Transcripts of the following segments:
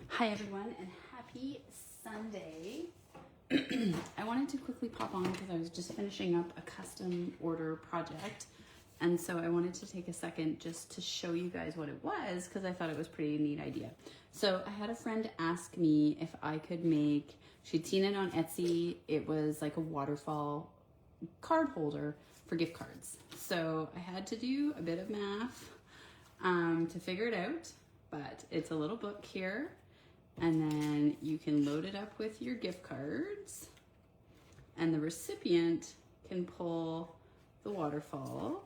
Hi everyone and happy Sunday. I wanted to quickly pop on because I was just finishing up a custom order project, and so I wanted to take a second just to show you guys what it was because I thought it was a pretty neat idea. So I had a friend ask me if I could make, she'd seen it on Etsy, it was like a waterfall card holder for gift cards. So I had to do a bit of math to figure it out, but it's a little book here. And then you can load it up with your gift cards, and the recipient can pull the waterfall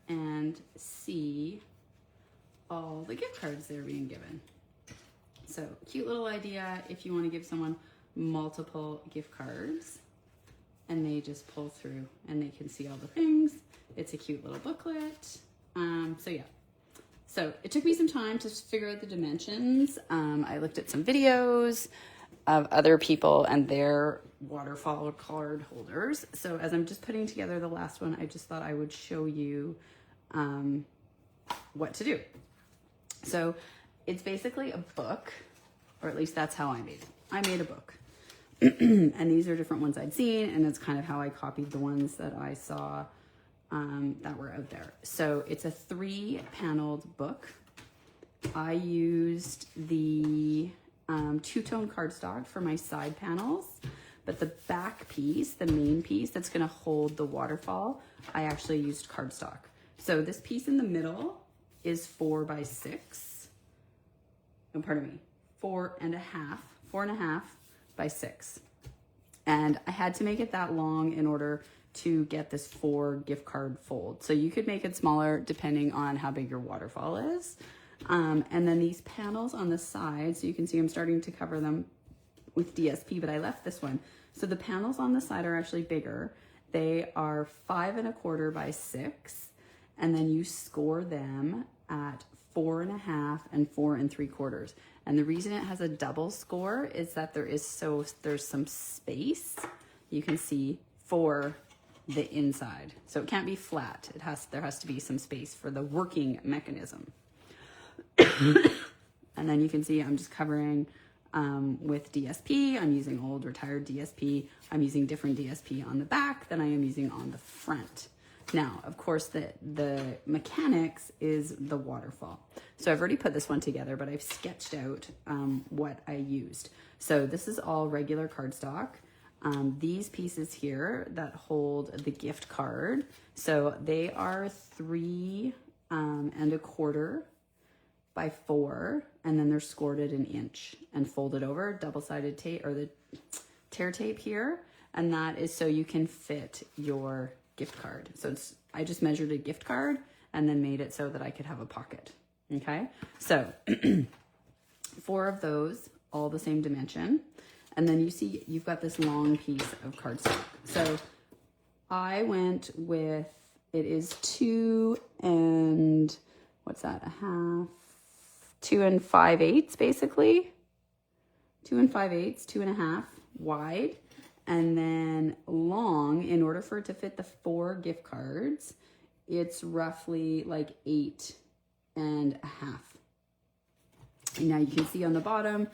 and see all the gift cards they're being given. So cute little idea if you want to give someone multiple gift cards, and they just pull through and they can see all the things. It's a cute little booklet. So yeah. So it took me some time to figure out the dimensions. I looked at some videos of other people and their waterfall card holders. So as I'm just putting together the last one, I just thought I would show you what to do. So it's basically a book, or at least that's how I made it. I made a book. And these are different ones I'd seen, and it's kind of how I copied the ones that I saw that were out there. So it's a 3-paneled book. I used the two-tone cardstock for my side panels, but the back piece, the main piece that's gonna hold the waterfall, I actually used cardstock. So this piece in the middle is 4 by 6. Oh, pardon me, 4.5 by 6. And I had to make it that long in order to get this 4 gift card fold. So you could make it smaller depending on how big your waterfall is. And then these panels on the side, so you can see I'm starting to cover them with DSP, but I left this one. So the panels on the side are actually bigger. They are 5.25 by 6, and then you score them at 4.5 and 4.75. And the reason it has a double score is that there's some space, you can see, for the inside. So it can't be flat. There has to be some space for the working mechanism. And then you can see I'm just covering with DSP. I'm using old retired DSP. I'm using different DSP on the back than I am using on the front. Now, of course, the mechanics is the waterfall. So I've already put this one together, but I've sketched out what I used. So this is all regular cardstock. These pieces here that hold the gift card, so they are 3.25 by 4, and then they're scored at 1 inch and folded over, double-sided tape, or the tear tape here, and that is so you can fit your gift card. So I just measured a gift card and then made it so that I could have a pocket. Okay, so 4 of those, all the same dimension. And then you see you've got this long piece of cardstock. So I went with, it is 2 and, what's that, 2 5/8 basically. 2 5/8, 2.5 wide. And then long, in order for it to fit the 4 gift cards, it's roughly like 8.5. And now you can see on the bottom,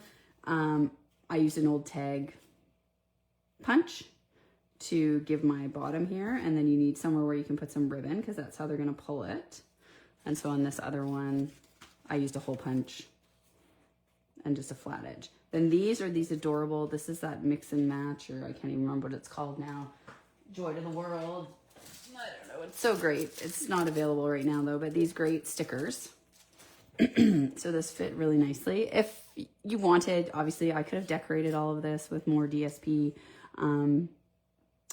I used an old tag punch to give my bottom here, and then you need somewhere where you can put some ribbon because that's how they're gonna pull it. And so on this other one, I used a hole punch and just a flat edge. Then these are these adorable, this is that mix and match, or I can't even remember what it's called now. Joy to the world. I don't know, it's so great. It's not available right now though, but these great stickers. So this fit really nicely. If you wanted, obviously I could have decorated all of this with more DSP. In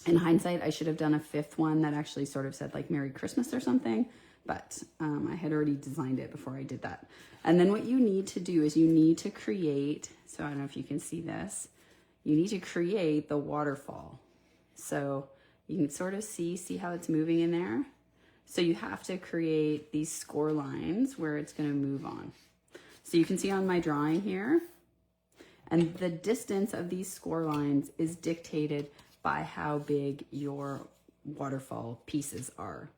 hindsight, I should have done a 5th one that actually sort of said like Merry Christmas or something, but I had already designed it before I did that. And then what you need to do is you need to create, so I don't know if you can see this, you need to create the waterfall. So you can sort of see how it's moving in there. So you have to create these score lines where it's going to move on. So you can see on my drawing here, and the distance of these score lines is dictated by how big your waterfall pieces are.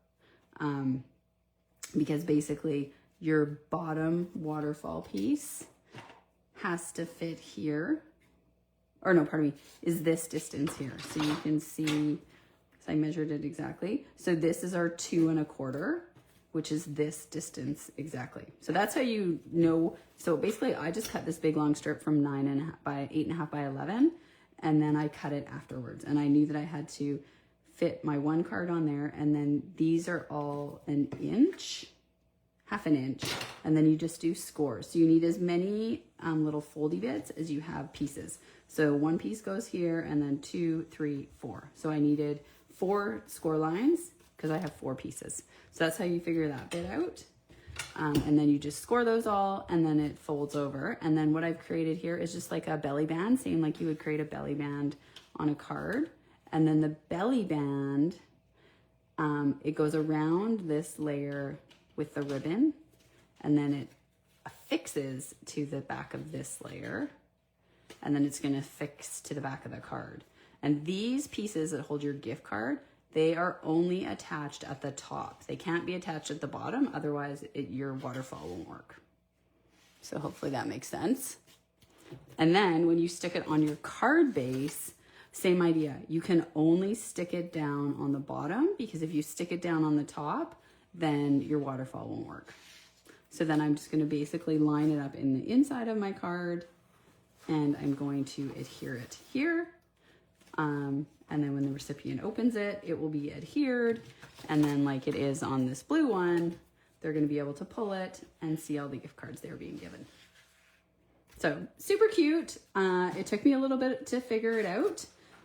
Because basically your bottom waterfall piece has to fit here. Or no, pardon me, is this distance here. So you can see, because I measured it exactly. So this is our 2 1/4, which is this distance exactly. So that's how you know. So basically I just cut this big long strip from 9.5 by 8.5 by 11, and then I cut it afterwards. And I knew that I had to fit my 1 card on there, and then these are all 1 inch, half an inch, and then you just do scores. So you need as many little foldy bits as you have pieces. So 1 piece goes here, and then 2, 3, 4. So I needed 4 score lines because I have 4 pieces. So that's how you figure that bit out. And then you just score those all, and then it folds over. And then what I've created here is just like a belly band, same like you would create a belly band on a card. And then the belly band, it goes around this layer with the ribbon, and then it affixes to the back of this layer, and then it's going to affix to the back of the card. And these pieces that hold your gift card, they are only attached at the top. They can't be attached at the bottom, otherwise your waterfall won't work. So hopefully that makes sense. And then when you stick it on your card base, same idea. You can only stick it down on the bottom, because if you stick it down on the top, then your waterfall won't work. So then I'm just going to basically line it up in the inside of my card, and I'm going to adhere it here. And then when the recipient opens it, it will be adhered. And then like it is on this blue one, they're going to be able to pull it and see all the gift cards they're being given. So super cute. It took me a little bit to figure it out.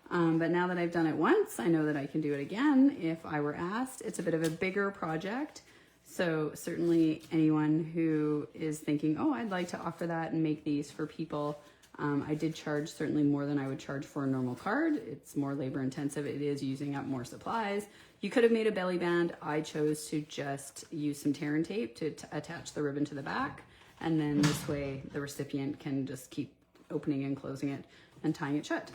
But now that I've done it once, I know that I can do it again if I were asked. It's a bit of a bigger project. So certainly anyone who is thinking, oh, I'd like to offer that and make these for people. I did charge certainly more than I would charge for a normal card. It's more labor intensive. It is using up more supplies. You could have made a belly band. I chose to just use some tear and tape to attach the ribbon to the back. And then this way the recipient can just keep opening and closing it and tying it shut.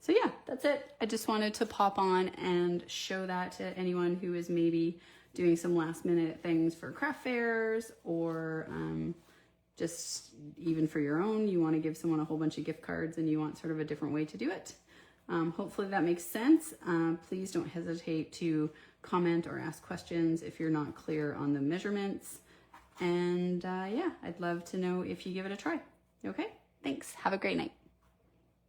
So yeah, that's it. I just wanted to pop on and show that to anyone who is maybe doing some last minute things for craft fairs, or just even for your own, you want to give someone a whole bunch of gift cards and you want sort of a different way to do it. Hopefully that makes sense. Please don't hesitate to comment or ask questions if you're not clear on the measurements. And yeah, I'd love to know if you give it a try. Okay, thanks. Have a great night.